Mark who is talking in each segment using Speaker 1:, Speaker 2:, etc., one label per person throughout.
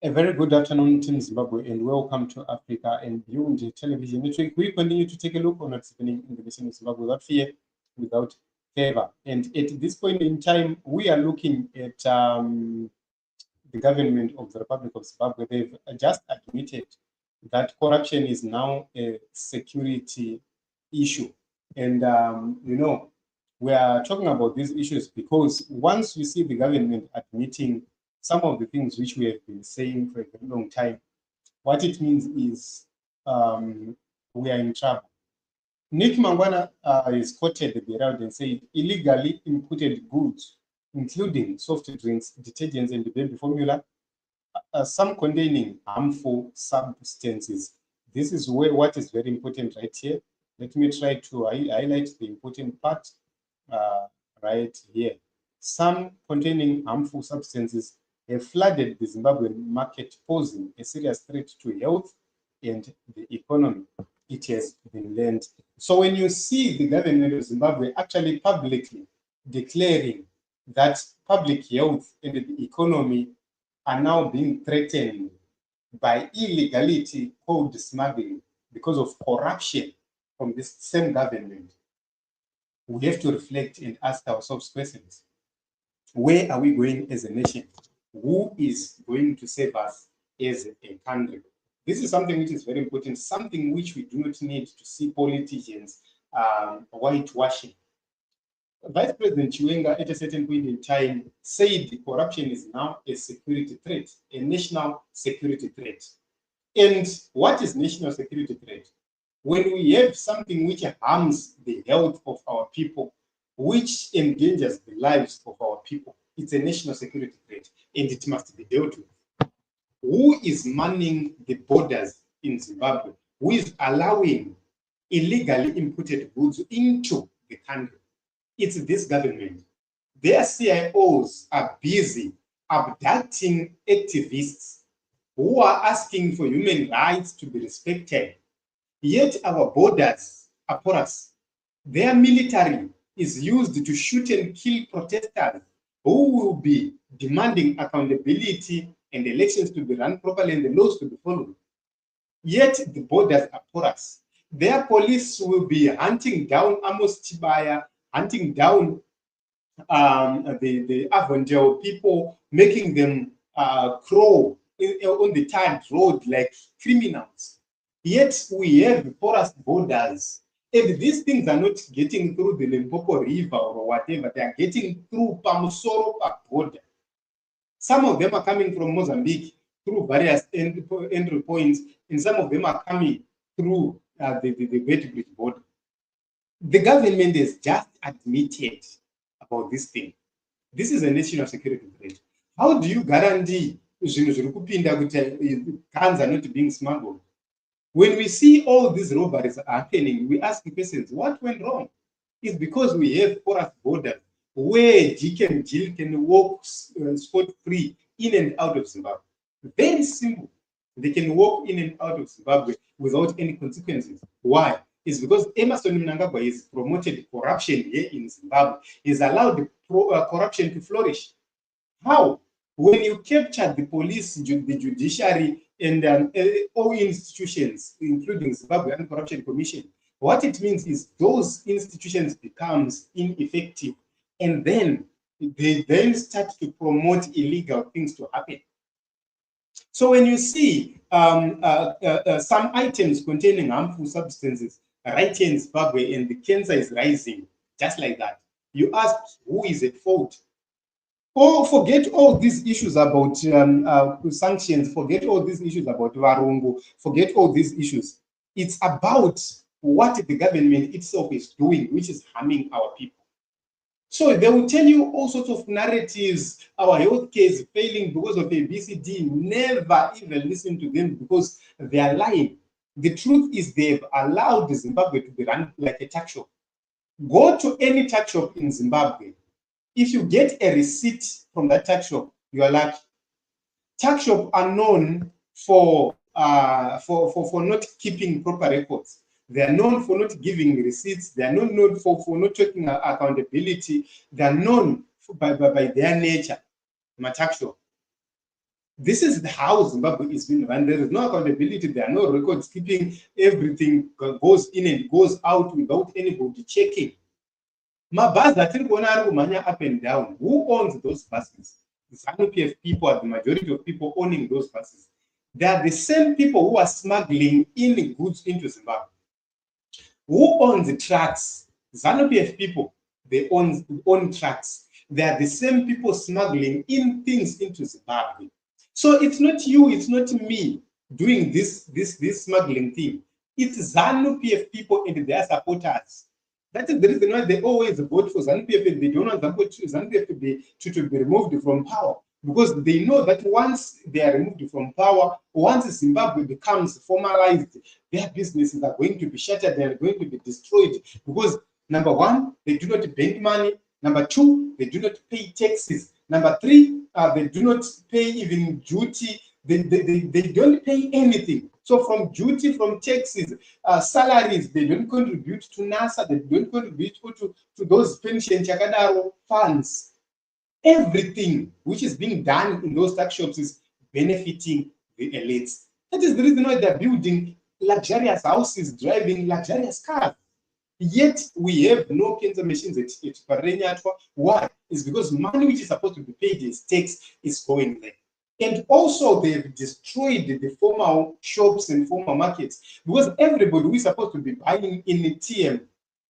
Speaker 1: A very good afternoon, Team Zimbabwe, and welcome to Africa and Beyond Television Network. We continue to take a look on what's happening in the nation of Zimbabwe without fear, without favor. And at this point in time, we are looking at the government of the Republic of Zimbabwe. They've just admitted that corruption is now a security issue. And, we are talking about these issues because once we see the government admitting some of the things which we have been saying for a very long time, what it means is we are in trouble. Nick Mangwana is quoted around and said illegally imported goods, including soft drinks, detergents, and baby formula, some containing harmful substances. This is what is very important right here. Let me try to highlight the important part right here. Some containing harmful substances have flooded the Zimbabwean market, posing a serious threat to health and the economy. It has been learned. So when you see the government of Zimbabwe actually publicly declaring that public health and the economy are now being threatened by illegality called smuggling because of corruption from this same government, we have to reflect and ask ourselves questions. Where are we going as a nation? Who is going to save us as a country? This is something which is very important, something which we do not need to see politicians whitewashing. Vice President Chiwenga, at a certain point in time, said corruption is now a security threat, a national security threat. And what is national security threat? When we have something which harms the health of our people, which endangers the lives of our people, it's a national security threat, and it must be dealt with. Who is manning the borders in Zimbabwe? Who is allowing illegally imported goods into the country? It's this government. Their CIOs are busy abducting activists who are asking for human rights to be respected. Yet our borders are porous. Their military is used to shoot and kill protesters who will be demanding accountability and elections to be run properly and the laws to be followed. Yet the borders are porous. Their police will be hunting down Amos Chibaya, hunting down the Avondale people, making them crawl on the tarred road like criminals. Yet we have porous borders. If these things are not getting through the Limpopo River or whatever, they are getting through Pamusoro border. Some of them are coming from Mozambique through various entry points, and some of them are coming through the Great Bridge border. The government has just admitted about this thing. This is a national security threat. How do you guarantee guns are not being smuggled? When we see all these robberies happening, we ask questions, what went wrong? It's because we have porous borders where Dick and Jill can walk spot-free in and out of Zimbabwe. Very simple. They can walk in and out of Zimbabwe without any consequences. Why? It's because Emerson Mnangagwa has promoted corruption here in Zimbabwe. He's allowed the corruption to flourish. How? When you capture the police, the judiciary, and all institutions, including Zimbabwe Anti-Corruption Commission, what it means is those institutions becomes ineffective, and then they then start to promote illegal things to happen. So when you see some items containing harmful substances right here in Zimbabwe and the cancer is rising, just like that, you ask who is at fault? Oh, forget all these issues about sanctions, forget all these issues about Varungu, forget all these issues. It's about what the government itself is doing, which is harming our people. So they will tell you all sorts of narratives, our healthcare is failing because of ABCD. Never even listen to them because they are lying. The truth is they've allowed Zimbabwe to be run like a Tuckshop. Go to any Tuckshop in Zimbabwe. If you get a receipt from that Tuckshop, you are lucky. Tuckshop are known for not keeping proper records. They are known for not giving receipts. They are not known for not taking accountability. They are known by their nature, Tuckshop. This is how Zimbabwe is being run. There is no accountability. There are no records keeping. Everything goes in and goes out without anybody checking. Mabus up and down. Who owns those buses? The ZANU-PF people are the majority of people owning those buses. They are the same people who are smuggling in goods into Zimbabwe. Who owns the trucks? ZANU-PF people, they own trucks. They are the same people smuggling in things into Zimbabwe. So it's not you, it's not me doing this smuggling thing. It's ZANU-PF people and their supporters. That is the reason why they always vote for ZANU-PF and they don't want ZANU-PF to be removed from power. Because they know that once they are removed from power, once Zimbabwe becomes formalized, their businesses are going to be shattered, they are going to be destroyed. Because number one, they do not bank money. Number two, they do not pay taxes. Number three, they do not pay even duty. They don't pay anything. So from duty, from taxes, salaries, they don't contribute to NASA, they don't contribute to those pension chakadaro funds. Everything which is being done in those tax shops is benefiting the elites. That is the reason why they're building luxurious houses, driving luxurious cars. Yet we have no cancer machines at Parenyatwa. Why? It's because money which is supposed to be paid as tax is going there. And also they've destroyed the formal shops and formal markets, because everybody who is supposed to be buying in TM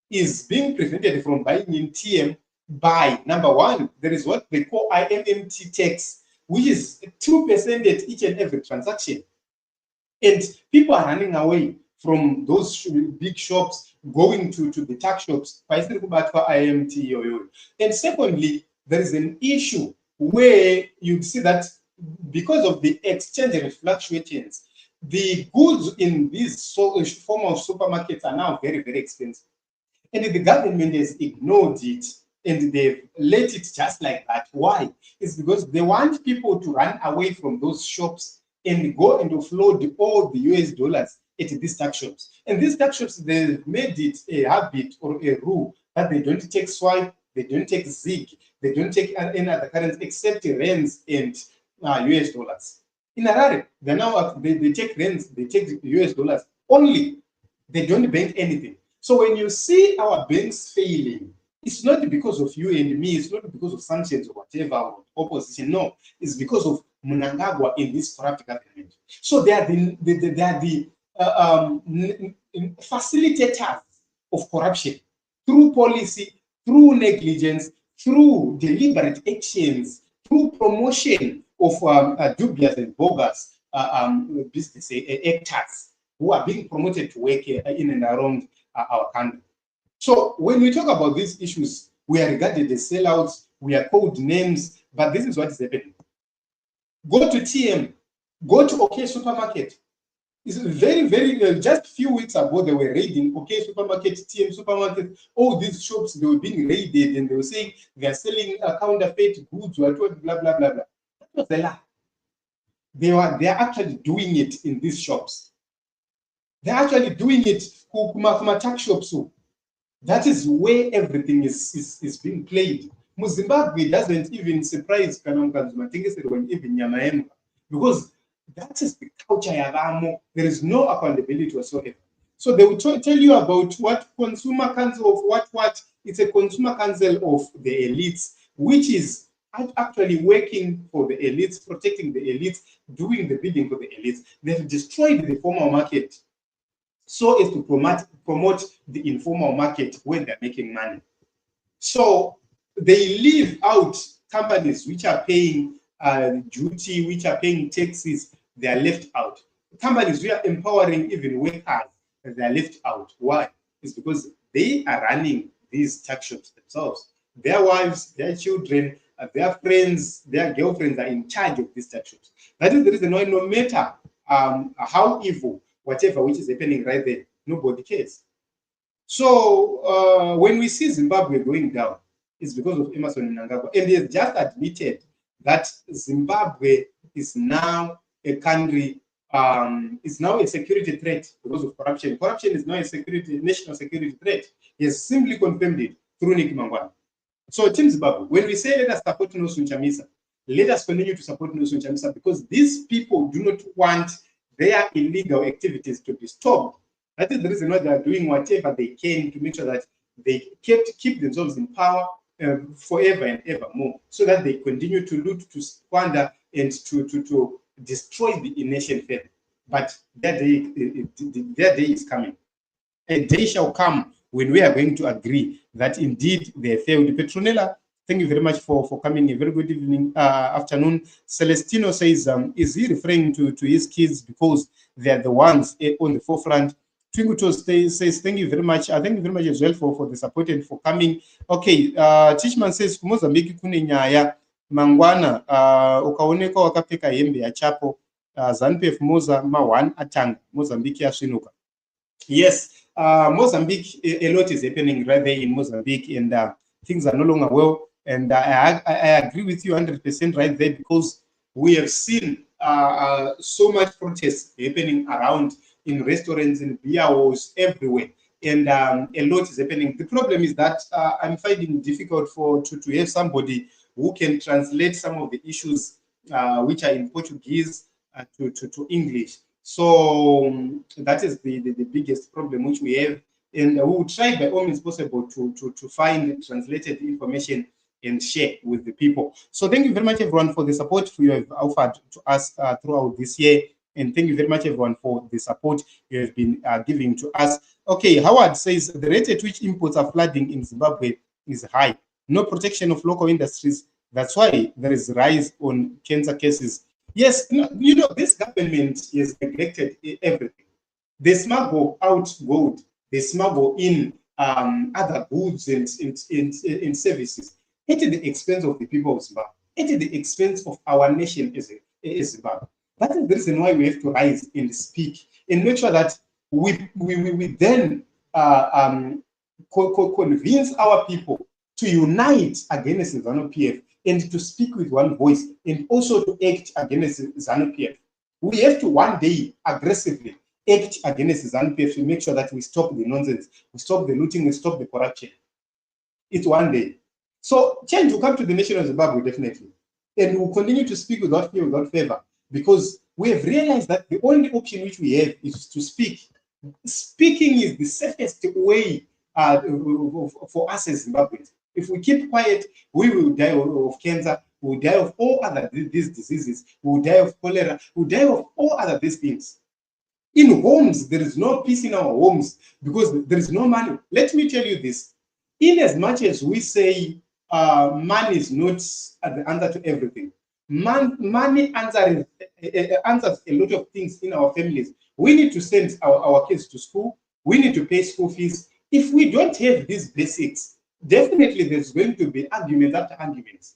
Speaker 1: is being prevented from buying in TM by, number one, there is what they call IMMT tax, which is 2% at each and every transaction. And people are running away from those big shops, going to the tax shops. And secondly, there is an issue where you see that because of the exchange rate fluctuations, the goods in these formal supermarkets are now very, very expensive. And the government has ignored it and they've let it just like that. Why? It's because they want people to run away from those shops and go and offload all the US dollars at these tax shops. And these tax shops, they've made it a habit or a rule that they don't take swipe, they don't take ZIG, they don't take any other currency except rands and US dollars. In Harare, they take rands, they take US dollars only. They don't bank anything. So when you see our banks failing, it's not because of you and me, it's not because of sanctions or whatever, or opposition. No, it's because of Mnangagwa in this corrupt government. So they are the facilitators of corruption through policy, through negligence, through deliberate actions, through promotion of dubious and bogus business actors who are being promoted to work in and around our country. So when we talk about these issues, we are regarded as sellouts, we are called names, but this is what is happening. Go to TM, go to OK Supermarket. It's very, very, just a few weeks ago, they were raiding OK Supermarket, TM Supermarket, all these shops, they were being raided and they were saying they are selling counterfeit goods, blah, blah, blah, blah. That was a lie. They are actually doing it in these shops. They're actually doing it kuma tax shops. That is where everything is being played. Zimbabwe doesn't even surprise because that is the culture. There is no accountability whatsoever. So they will tell you about what consumer council of what. It's a consumer council of the elites, which is actually working for the elites, protecting the elites, doing the bidding for the elites. They've destroyed the formal market so as to promote the informal market when they're making money. So they leave out companies which are paying duty, which are paying taxes, they are left out. Companies who are empowering even workers, they are left out. Why? It's because they are running these tax shops themselves. Their wives, their children, their friends, their girlfriends are in charge of these tax shops. That is the reason why no matter how evil, whatever which is happening right there, nobody cares. So when we see Zimbabwe going down, it's because of Emmerson Mnangagwa. And he has just admitted that Zimbabwe is now a country, is now a security threat because of corruption. Corruption is now a national security threat. He has simply confirmed it through Nick Mangwana. So Team Zimbabwe, when we say let us support Nosun Chamisa, let us continue to support Nelson Chamisa, because these people do not want their illegal activities to be stopped. That is the reason why they are doing whatever they can to make sure that they keep themselves in power forever and ever more, so that they continue to loot, to squander, and to destroy the nation further. But their day is coming. A day shall come when we are going to agree that indeed they failed. Petronella, thank you very much for coming. A very good evening, afternoon. Celestino says, is he referring to his kids because they are the ones on the forefront? Twinguto says, thank you very much. Thank you very much as well for the support and for coming. Okay, Tishman says, Mozambique kune nyaya mangwana ukaoneka wakapfeka hembe yachapo ZANU-PF Moza ma1 atanga Mozambique yasvinuka. Yes, Mozambique, a lot is happening right there in Mozambique, and things are no longer well. And I agree with you 100% right there, because we have seen so much protest happening around in restaurants, in beer halls, everywhere. And a lot is happening. The problem is that I'm finding it difficult to have somebody who can translate some of the issues which are in Portuguese to English. So that is the biggest problem which we have, and we will try by all means possible to find translated information and share with the people. So thank you very much, everyone, for the support you have offered to us throughout this year, and thank you very much, everyone, for the support you have been giving to us. Okay, Howard says the rate at which imports are flooding in Zimbabwe is high. No protection of local industries. That's why there is a rise on cancer cases. Yes, you know, this government has neglected everything. They smuggle out gold. They smuggle in other goods and services at the expense of the people of Zimbabwe, at the expense of our nation as Zimbabwe. That is the reason why we have to rise and speak and make sure that we then convince our people to unite against the ZANU-PF and to speak with one voice, and also to act against ZANU-PF. We have to one day aggressively act against ZANU-PF to make sure that we stop the nonsense, we stop the looting, we stop the corruption. It's one day. So change will come to the nation of Zimbabwe, definitely. And we will continue to speak without fear, without favor, because we have realized that the only option which we have is to speak. Speaking is the safest way for us as Zimbabweans. If we keep quiet, we will die of cancer, we will die of all other these diseases, we will die of cholera, we will die of all other these things. In homes, there is no peace in our homes because there is no money. Let me tell you this. In as much as we say money is not the answer to everything, money answers a lot of things in our families. We need to send our kids to school. We need to pay school fees. If we don't have these basics, definitely there's going to be arguments after arguments.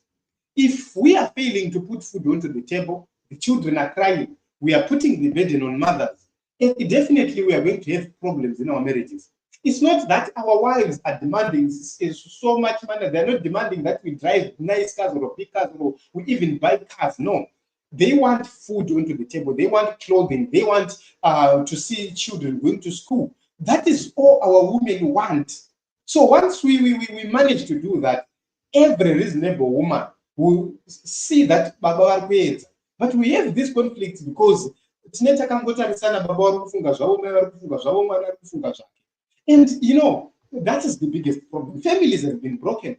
Speaker 1: If we are failing to put food onto the table, the children are crying, we are putting the burden on mothers, and definitely we are going to have problems in our marriages. It's not that our wives are demanding so much money. They're not demanding that we drive nice cars or big cars or we even buy cars. No. They want food onto the table. They want clothing. They want to see children going to school. That is all our women want. So once we manage to do that, every reasonable woman will see that Baba Warkweza. But we have this conflict because and you know, that is the biggest problem. Families have been broken.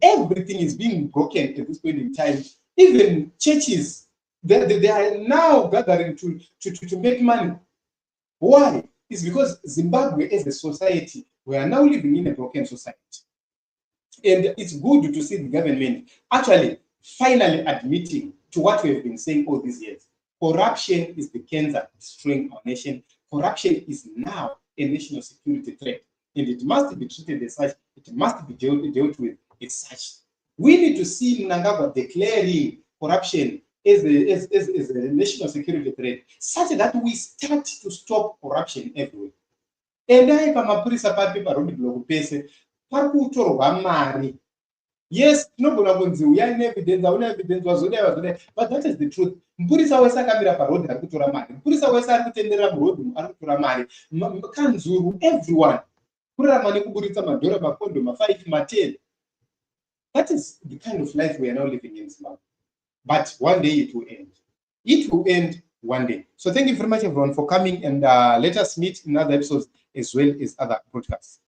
Speaker 1: Everything is being broken at this point in time. Even churches, they are now gathering to make money. Why? It's because Zimbabwe as a society, we are now living in a broken society. And it's good to see the government actually finally admitting to what we have been saying all these years. Corruption is the cancer destroying our nation. Corruption is now a national security threat, and it must be treated as such. It must be dealt with as such. We need to see Mnangagwa declaring corruption as a national security threat, such that we start to stop corruption everywhere. And I come up with a mari. Yes, no evidence, but that is the truth. Mpurisa wesa kamira parodi akutora mari. Mpurisa wesa arikutendera murodhi arikutora mari. Kanzuru, everyone. Kurara mani kuburitsa madhora makondo ma5 ma10. That is the kind of life we are now living in Zimbabwe. but one day it will end. It will end one day. So thank you very much, everyone, for coming, and let us meet in other episodes as well as other broadcasts.